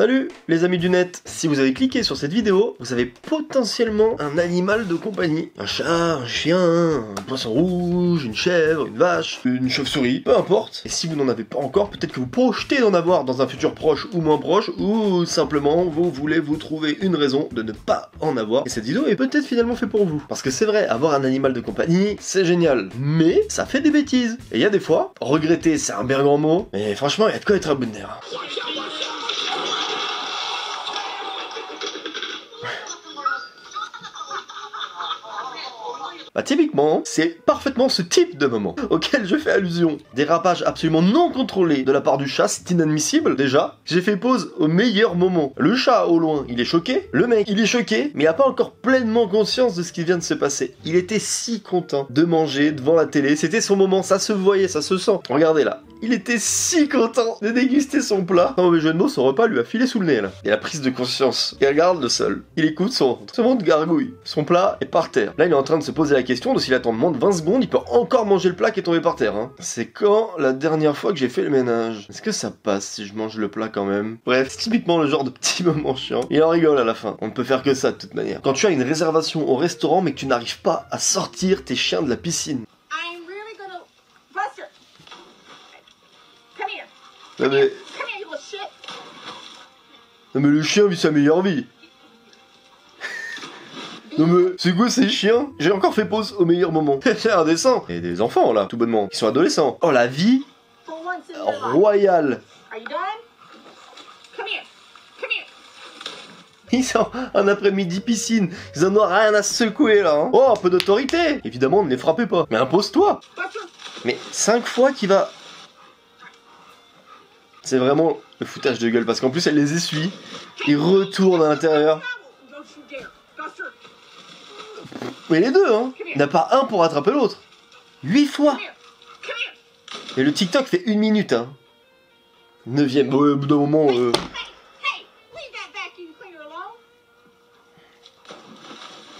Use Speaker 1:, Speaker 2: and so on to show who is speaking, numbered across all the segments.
Speaker 1: Salut les amis du net. Si vous avez cliqué sur cette vidéo, vous avez potentiellement un animal de compagnie. Un chat, un chien, un poisson rouge, une chèvre, une vache, une chauve-souris, peu importe. Et si vous n'en avez pas encore, peut-être que vous projetez d'en avoir dans un futur proche ou moins proche, ou simplement vous voulez vous trouver une raison de ne pas en avoir. Et cette vidéo est peut-être finalement faite pour vous. Parce que c'est vrai, avoir un animal de compagnie, c'est génial. Mais ça fait des bêtises. Et il y a des fois, regretter c'est un bien grand mot, mais franchement, il y a de quoi être à bout de nerfs. Bah typiquement, c'est parfaitement ce type de moment auquel je fais allusion. Dérapage absolument non contrôlé de la part du chat, c'est inadmissible déjà. J'ai fait pause au meilleur moment. Le chat au loin, il est choqué. Le mec, il est choqué, mais il a pas encore pleinement conscience de ce qui vient de se passer. Il était si content de manger devant la télé. C'était son moment, ça se voyait, ça se sent. Regardez là. Il était si content de déguster son plat. Non mais jeu de mots, son repas lui a filé sous le nez là. Et la prise de conscience. Il regarde le sol. Il écoute son ventre gargouille. Son plat est par terre. Là il est en train de se poser la question de s'il attend moins de 20 secondes, il peut encore manger le plat qui est tombé par terre. Hein. C'est quand la dernière fois que j'ai fait le ménage? Est-ce que ça passe si je mange le plat quand même? Bref, c'est typiquement le genre de petit moment chiant. Il en rigole à la fin. On ne peut faire que ça de toute manière. Quand tu as une réservation au restaurant mais que tu n'arrives pas à sortir tes chiens de la piscine. Non mais... Non mais le chien vit sa meilleure vie. Non mais c'est quoi ces chiens? J'ai encore fait pause au meilleur moment. C'est indécent. Et des enfants là, tout bonnement, qui sont adolescents. Oh la vie royale. Ils sont un après-midi piscine. Ils en ont rien à secouer là. Hein. Oh un peu d'autorité. Évidemment ne les frappez pas. Mais impose-toi. Mais 5 fois qu'il va... C'est vraiment le foutage de gueule parce qu'en plus elle les essuie, il retourne à l'intérieur. Mais les deux, hein. Il n'y en a pas un pour attraper l'autre. 8 fois. Et le TikTok fait 1 minute, hein. 9ème. Au bout d'un moment.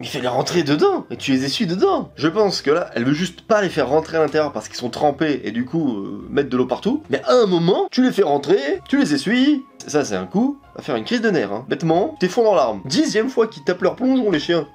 Speaker 1: Il fait les rentrer dedans, et tu les essuies dedans. Je pense que là, elle veut juste pas les faire rentrer à l'intérieur parce qu'ils sont trempés et du coup mettre de l'eau partout. Mais à un moment, tu les fais rentrer, tu les essuies. Ça, c'est un coup à faire une crise de nerfs. Hein. Bêtement, t'es fond dans l'arme. 10ème fois qu'ils tapent leur plongeon, les chiens.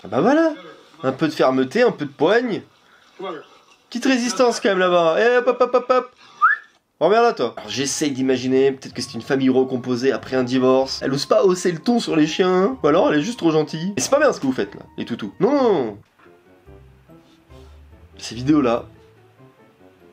Speaker 1: Ah bah voilà, un peu de fermeté, un peu de poigne. Petite résistance quand même là-bas. Eh hop hop hop hop. Reviens là toi. Alors j'essaye d'imaginer, peut-être que c'est une famille recomposée après un divorce. Elle ose pas hausser le ton sur les chiens. Ou alors elle est juste trop gentille. Et c'est pas bien ce que vous faites là, les toutous. Non. Ces vidéos là,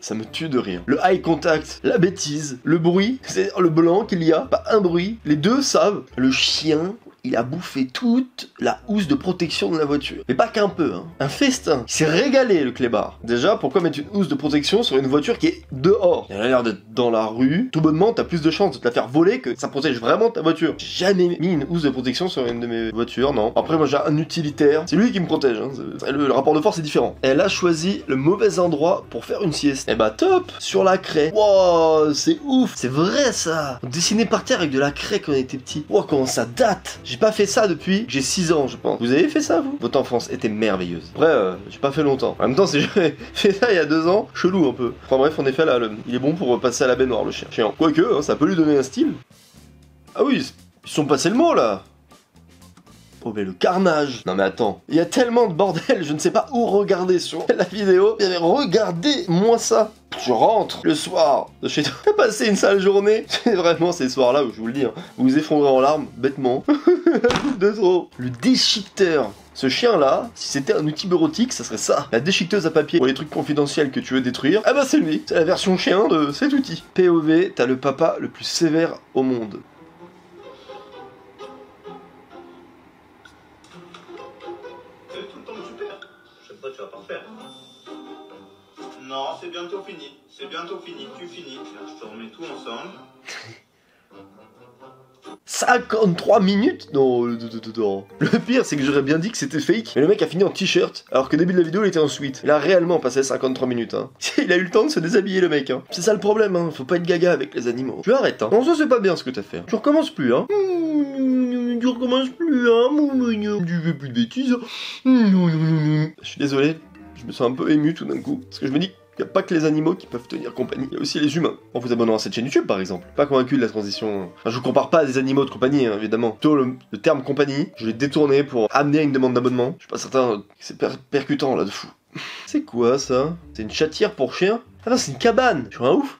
Speaker 1: ça me tue de rire. Le eye contact, la bêtise, le bruit, c'est le blanc qu'il y a, pas un bruit. Les deux savent. Le chien... Il a bouffé toute la housse de protection de la voiture. Mais pas qu'un peu, hein. Un festin. Il s'est régalé, le clébard. Déjà, pourquoi mettre une housse de protection sur une voiture qui est dehors? Elle a l'air d'être dans la rue. Tout bonnement, t'as plus de chances de te la faire voler que ça protège vraiment ta voiture. J'ai jamais mis une housse de protection sur une de mes voitures, non. Après, moi, j'ai un utilitaire. C'est lui qui me protège, hein. Le rapport de force est différent. Elle a choisi le mauvais endroit pour faire une sieste. Eh bah, top! Sur la craie. Wow, c'est ouf! C'est vrai, ça! On dessinait par terre avec de la craie quand on était petit. Wow, comment ça date! J'ai pas fait ça depuis que j'ai 6 ans, je pense. Vous avez fait ça, vous? Votre enfance était merveilleuse. Après, j'ai pas fait longtemps. En même temps, si j'avais fait ça il y a 2 ans, chelou un peu. Enfin bref, en effet, là, il est bon pour passer à la baignoire, le chien. Chiant. Quoique, hein, ça peut lui donner un style. Ah oui, ils sont passés le mot, là. Oh mais le carnage. Non mais attends, il y a tellement de bordel, je ne sais pas où regarder sur la vidéo. Mais regardez-moi ça. Je rentre le soir de chez toi. T'as passé une sale journée. C'est vraiment ces soirs-là où je vous le dis, hein, vous vous effondrez en larmes, bêtement. De trop. Le déchiqueteur. Ce chien-là, si c'était un outil bureautique, ça serait ça. La déchiqueteuse à papier pour les trucs confidentiels que tu veux détruire. Ah bah c'est lui. C'est la version chien de cet outil. POV, t'as le papa le plus sévère au monde.
Speaker 2: Tu vas pas refaire. Non, c'est bientôt fini. C'est bientôt fini. Tu finis. Je te remets tout ensemble.
Speaker 1: 53 minutes? Non, non. Le pire, c'est que j'aurais bien dit que c'était fake. Mais le mec a fini en t-shirt, alors que au début de la vidéo, il était en sweat. Il a réellement passé 53 minutes, hein. Il a eu le temps de se déshabiller, le mec, hein. C'est ça le problème, hein. Faut pas être gaga avec les animaux. Tu arrêtes, hein. Non, ça c'est pas bien ce que t'as fait. Tu recommences plus, hein. Tu recommences plus, hein. Tu fais plus de bêtises. Je suis désolé. Je me sens un peu ému tout d'un coup. Parce que je me dis Il n'y a pas que les animaux qui peuvent tenir compagnie, il y a aussi les humains. En vous abonnant à cette chaîne YouTube par exemple. Pas convaincu de la transition. Enfin, je vous compare pas à des animaux de compagnie, hein, évidemment. Plutôt le terme compagnie, je l'ai détourné pour amener à une demande d'abonnement. Je suis pas certain que c'est percutant là de fou. C'est quoi ça? C'est une chatière pour chien? Ah non, c'est une cabane! Je suis un ouf!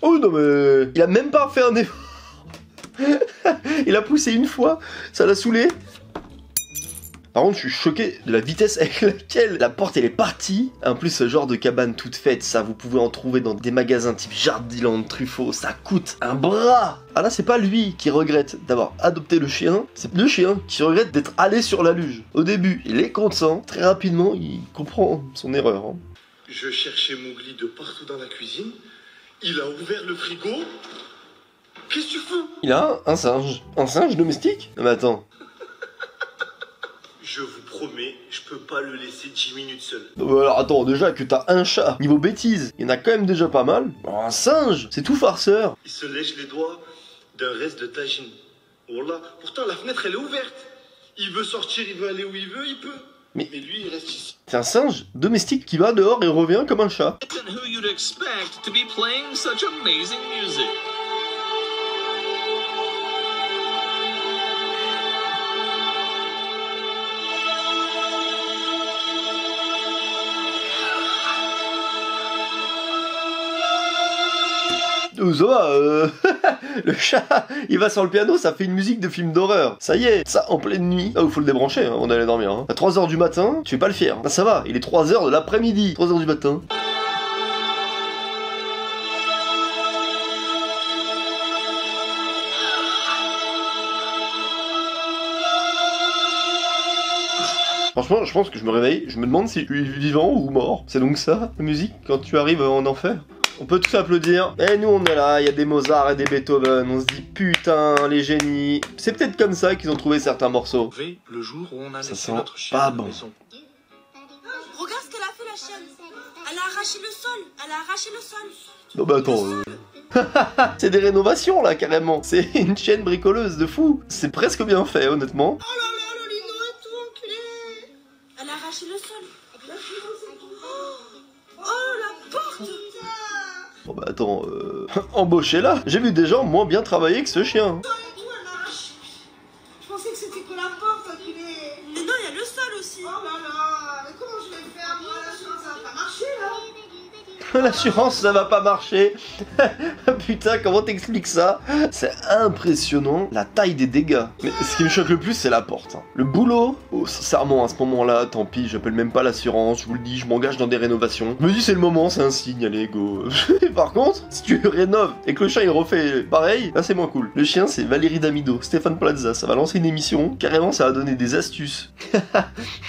Speaker 1: Oh non mais... Il a même pas fait un effort! Il a poussé une fois, ça l'a saoulé. Par contre, je suis choqué de la vitesse avec laquelle la porte elle est partie. En plus, ce genre de cabane toute faite, ça vous pouvez en trouver dans des magasins type Jardiland, Truffaut, ça coûte un bras. Ah là, c'est pas lui qui regrette d'avoir adopté le chien, c'est le chien qui regrette d'être allé sur la luge. Au début, il est content, très rapidement, il comprend son erreur. Hein.
Speaker 3: Je cherchais Mowgli de partout dans la cuisine, il a ouvert le frigo. Qu'est-ce que tu fous?
Speaker 1: Il a un singe. Un singe domestique? Non mais attends.
Speaker 3: Je vous promets, je peux pas le laisser 10 minutes seul.
Speaker 1: Alors attends, déjà que t'as un chat, niveau bêtise, il y en a quand même déjà pas mal. Alors, un singe, c'est tout farceur.
Speaker 3: Il se lèche les doigts d'un reste de tagine. Wallah, pourtant la fenêtre elle est ouverte. Il veut sortir, il veut aller où il veut, il peut. Mais lui il reste ici.
Speaker 1: C'est un singe domestique qui va dehors et revient comme un chat.
Speaker 4: Who you'd expect to be playing such amazing music.
Speaker 1: Ça va, le chat, il va sur le piano, ça fait une musique de film d'horreur. Ça y est, ça en pleine nuit. Ah, il faut le débrancher, hein, on allait dormir. Hein. À 3h du matin, tu fais pas le fier. Ah, ça va, il est 3h de l'après-midi. 3h du matin. Franchement, je pense que je me réveille, je me demande si je suis vivant ou mort. C'est donc ça, la musique, quand tu arrives en enfer. On peut tous applaudir. Et nous on est là, il y a des Mozart et des Beethoven. On se dit putain, les génies. C'est peut-être comme ça qu'ils ont trouvé certains morceaux.
Speaker 3: Le jour où on a
Speaker 1: ça
Speaker 3: laissé
Speaker 1: sent
Speaker 3: notre chien
Speaker 1: pas
Speaker 3: à la
Speaker 1: bon.
Speaker 3: maison.
Speaker 5: Regarde ce qu'elle a fait la chienne. Elle a arraché le sol. Elle a arraché le sol.
Speaker 1: Non bah attends. C'est des rénovations là carrément. C'est une chaîne bricoleuse de fou. C'est presque bien fait honnêtement.
Speaker 5: Oh là là, le lino est tout enculé. Elle a arraché le sol. Oh la porte.
Speaker 1: Bon bah attends, embauchez-la. J'ai vu des gens moins bien travailler que ce chien.
Speaker 5: Je pensais que c'était que la porte, enculé. Mais non, il y a le sol aussi. Oh là là, mais comment je vais faire moi? L'assurance, ça va pas marcher là.
Speaker 1: L'assurance ça va pas marcher. Putain, comment t'expliques ça? C'est impressionnant la taille des dégâts. Mais ce qui me choque le plus c'est la porte. Hein. Le boulot, oh, sincèrement à ce moment-là, tant pis, j'appelle même pas l'assurance, je vous le dis, je m'engage dans des rénovations. Je me dis c'est le moment, c'est un signe, allez go. Par contre, si tu rénoves et que le chien il refait pareil, là c'est moins cool. Le chien c'est Valérie Damido, Stéphane Plaza, ça va lancer une émission, carrément ça va donner des astuces.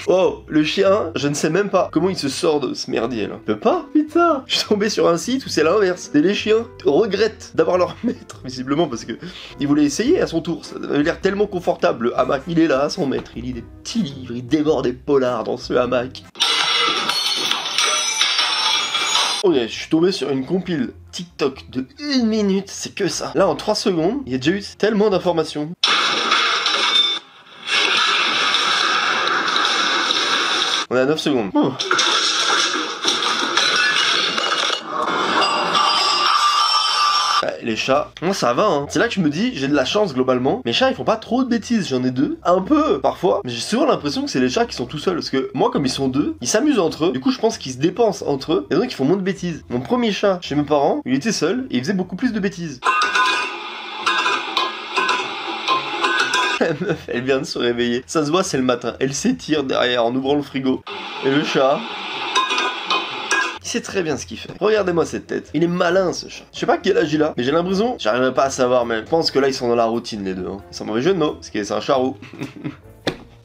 Speaker 1: Oh, le chien, je ne sais même pas comment il se sort de ce merdier là. Il peut pas, putain. Je suis tombé sur un site où c'est l'inverse. Et les chiens regrettent d'avoir leur maître, visiblement, parce que il voulait essayer à son tour. Ça avait l'air tellement confortable, le hamac. Il est là, son maître. Il lit des petits livres, il dévore des polars dans ce hamac. Ok, je suis tombé sur une compile TikTok de 1 minute, c'est que ça. Là, en 3 secondes, il y a déjà eu tellement d'informations. On est à 9 secondes. Oh. Les chats, moi ça va hein. C'est là que je me dis, j'ai de la chance globalement. Mes chats ils font pas trop de bêtises, j'en ai 2. Un peu parfois, mais j'ai souvent l'impression que c'est les chats qui sont tout seuls. Parce que moi comme ils sont 2, ils s'amusent entre eux. Du coup je pense qu'ils se dépensent entre eux. Et donc ils font moins de bêtises. Mon premier chat chez mes parents, il était seul et il faisait beaucoup plus de bêtises. La meuf, elle vient de se réveiller. Ça se voit, c'est le matin. Elle s'étire derrière en ouvrant le frigo. Et le chat... il sait très bien ce qu'il fait. Regardez-moi cette tête. Il est malin ce chat. Je sais pas quel âge il a, mais j'ai l'impression, j'arriverai pas à savoir, mais je pense que là ils sont dans la routine les deux. Hein. Ils sont mauvais jeu de mots, parce que c'est un chat roux.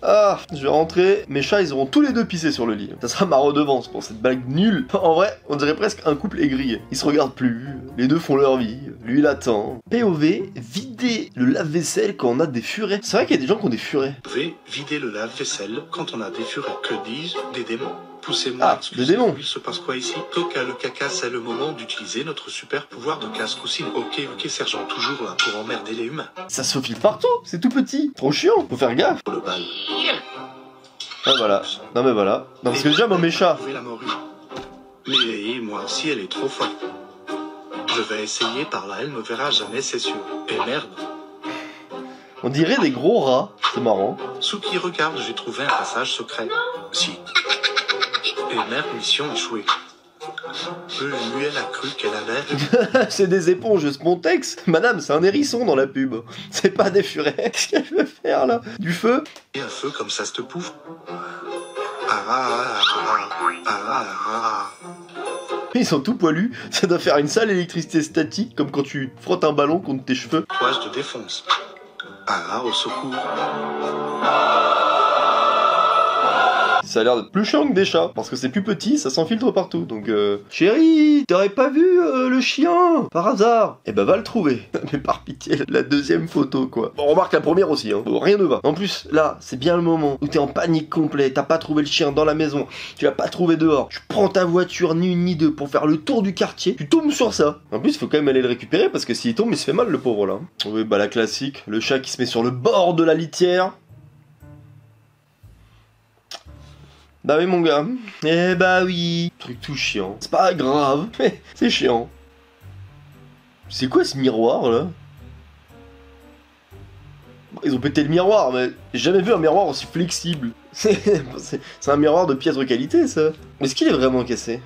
Speaker 1: Ah, je vais rentrer. Mes chats, ils auront tous les deux pissé sur le lit. Ça sera ma redevance pour cette blague nulle. En vrai, on dirait presque un couple aigri. Ils se regardent plus. Les deux font leur vie. Lui, il attend. POV, vider le lave-vaisselle quand on a des furets. C'est vrai qu'il y a des gens qui ont des furets.
Speaker 3: Pouvez vider le lave-vaisselle quand on a des furets. Que dis-je? Des démons. Poussez-moi.
Speaker 1: Ah, des démons.
Speaker 3: Il se passe quoi ici? Coca, le caca, c'est le moment d'utiliser notre super pouvoir de casse-coussine. Ok, sergent, toujours là pour emmerder les humains.
Speaker 1: Ça se file partout. C'est tout petit. Trop chiant. Faut faire gaffe.
Speaker 3: Le bal.
Speaker 1: Ah voilà. Non mais voilà. Non parce que déjà mon méchat.
Speaker 3: La morue. Mais moi aussi, elle est trop forte. Je vais essayer par là, elle ne verra jamais, c'est sûr. Et merde.
Speaker 1: On dirait des gros rats. C'est marrant.
Speaker 3: Souki, regarde, j'ai trouvé un passage secret. Si. Et merde, mission échouée. Lui, elle a cru qu'elle avait...
Speaker 1: C'est des éponges Spontex. Madame, c'est un hérisson dans la pub. C'est pas des furets. Qu'est-ce qu'elle veut faire là? Du feu?
Speaker 3: Et un feu comme ça se te pouffe.
Speaker 1: Ils sont tout poilus. Ça doit faire une sale électricité statique, comme quand tu frottes un ballon contre tes cheveux.
Speaker 3: Toi, je te défonce. Au secours.
Speaker 1: Ça a l'air d'être plus chiant que des chats, parce que c'est plus petit, ça s'infiltre partout, donc Chérie, t'aurais pas vu le chien, par hasard? Eh ben va le trouver. Mais par pitié, la deuxième photo, quoi. Bon, remarque la première aussi, hein. Bon, rien ne va. En plus, là, c'est bien le moment où t'es en panique complète, t'as pas trouvé le chien dans la maison, tu l'as pas trouvé dehors, tu prends ta voiture, ni une ni deux, pour faire le tour du quartier, tu tombes sur ça. En plus, il faut quand même aller le récupérer, parce que s'il tombe, il se fait mal, le pauvre, là. Oui, bah la classique, le chat qui se met sur le bord de la litière. Bah oui mon gars, eh bah oui, truc tout chiant, c'est pas grave, mais c'est chiant. C'est quoi ce miroir là? Ils ont pété le miroir, mais j'ai jamais vu un miroir aussi flexible. C'est un miroir de piètre qualité ça. Mais est-ce qu'il est vraiment cassé?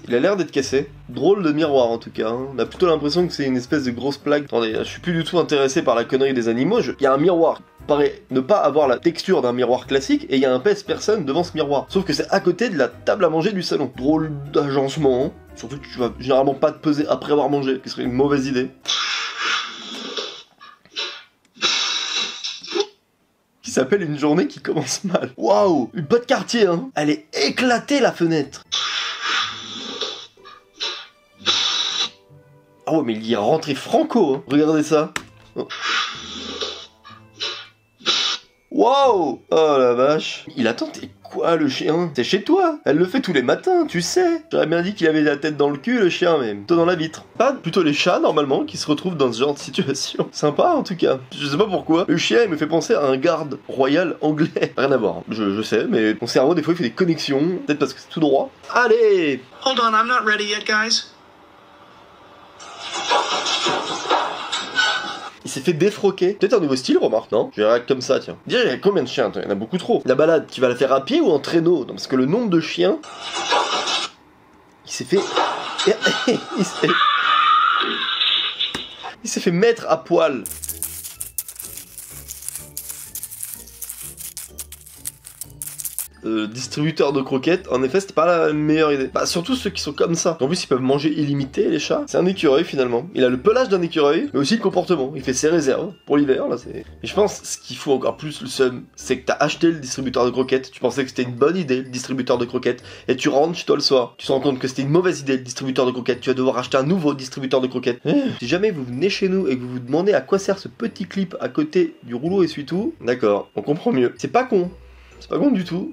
Speaker 1: Il a l'air d'être cassé. Drôle de miroir en tout cas, hein. On a plutôt l'impression que c'est une espèce de grosse plaque. Attendez, je suis plus du tout intéressé par la connerie des animaux. Il y a un miroir qui paraît ne pas avoir la texture d'un miroir classique et il y a un pèse-personne devant ce miroir. Sauf que c'est à côté de la table à manger du salon. Drôle d'agencement, hein. Surtout que tu vas généralement pas te peser après avoir mangé, ce qui serait une mauvaise idée. Qui s'appelle une journée qui commence mal. Waouh, une pote quartier, hein. Elle est éclatée la fenêtre. Ah ouais, mais il y est rentré franco, hein. Regardez ça. Oh. Waouh! Oh la vache. Il attend, t'es quoi le chien? C'est chez toi. Elle le fait tous les matins, tu sais. J'aurais bien dit qu'il avait la tête dans le cul, le chien, mais plutôt dans la vitre. Pas plutôt les chats, normalement, qui se retrouvent dans ce genre de situation. Sympa, en tout cas. Je sais pas pourquoi. Le chien, il me fait penser à un garde royal anglais. Rien à voir. Je sais, mais mon cerveau, des fois, il fait des connexions. Peut-être parce que c'est tout droit. Allez!
Speaker 4: Hold on, I'm not ready yet, guys.
Speaker 1: Il s'est fait défroquer. Peut-être un nouveau style, remarque, non? Je verrai comme ça, tiens. Déjà, il y a combien de chiens? Il y en a beaucoup trop. La balade, tu vas la faire à pied ou en traîneau? Non, parce que le nombre de chiens... Il s'est fait... Il s'est fait mettre à poil. Distributeur de croquettes, en effet c'était pas la meilleure idée. Bah surtout ceux qui sont comme ça. En plus ils peuvent manger illimité les chats. C'est un écureuil finalement. Il a le pelage d'un écureuil, mais aussi le comportement. Il fait ses réserves pour l'hiver là. Et je pense ce qu'il faut encore plus le seum, c'est que t'as acheté le distributeur de croquettes. Tu pensais que c'était une bonne idée le distributeur de croquettes, et tu rentres chez toi le soir. Tu te rends compte que c'était une mauvaise idée le distributeur de croquettes. Tu vas devoir acheter un nouveau distributeur de croquettes. Si jamais vous venez chez nous et que vous vous demandez à quoi sert ce petit clip à côté du rouleau essuie-tout, d'accord, on comprend mieux. C'est pas con. C'est pas con du tout.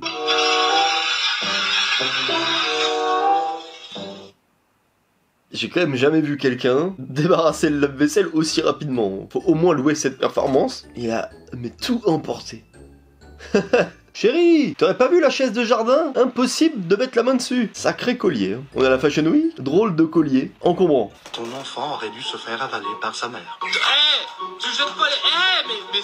Speaker 1: J'ai quand même jamais vu quelqu'un débarrasser le lave-vaisselle aussi rapidement. Faut au moins louer cette performance. Il a mais tout emporté. Chérie, t'aurais pas vu la chaise de jardin? Impossible de mettre la main dessus. Sacré collier. Hein. On est à la Fashion Week. Drôle de collier. Encombrant.
Speaker 3: Ton enfant aurait dû se faire avaler par sa mère.
Speaker 4: Tu jettes pas les... mais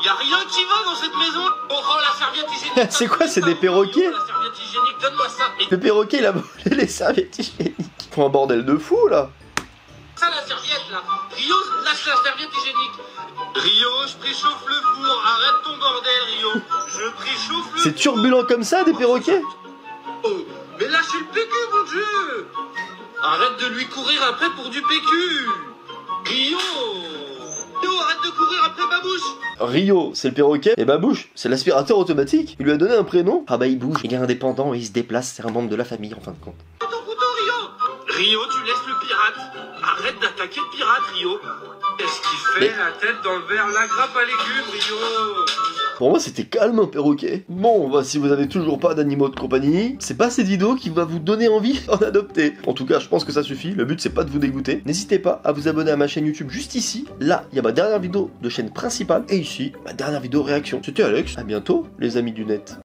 Speaker 4: y a rien qui va dans cette maison. On rend la serviette hygiénique.
Speaker 1: C'est quoi, c'est des perroquets?
Speaker 4: La serviette hygiénique, donne-moi ça.
Speaker 1: Le perroquet, il a volé les serviettes hygiéniques. Ils font un bordel de fou, là.
Speaker 4: Ça, la serviette, là. Rio, lâche la serviette hygiénique. Rio, je préchauffe le four. Arrête ton bordel, Rio. Je préchauffe le
Speaker 1: C'est turbulent comme ça, des perroquets?
Speaker 4: Oh, mais lâchez le PQ, mon Dieu. Arrête de lui courir après pour du PQ. Rio, arrête de courir après Babouche.
Speaker 1: Rio, c'est le perroquet, et Babouche, c'est l'aspirateur automatique. Il lui a donné un prénom. Ah bah il bouge, il est indépendant et il se déplace, c'est un membre de la famille en fin de compte.
Speaker 4: Ton couteau, Rio. Rio, tu laisses le pirate. Arrête d'attaquer le pirate, Rio. Qu'est-ce qu'il fait, la tête dans le verre, la grappe à légumes, Rio?
Speaker 1: Pour moi, c'était calme un perroquet. Bon, bah, si vous avez toujours pas d'animaux de compagnie, c'est pas cette vidéo qui va vous donner envie d'en adopter. En tout cas, je pense que ça suffit. Le but, c'est pas de vous dégoûter. N'hésitez pas à vous abonner à ma chaîne YouTube juste ici. Là, il y a ma dernière vidéo de chaîne principale. Et ici, ma dernière vidéo réaction. C'était Alex. À bientôt, les amis du net.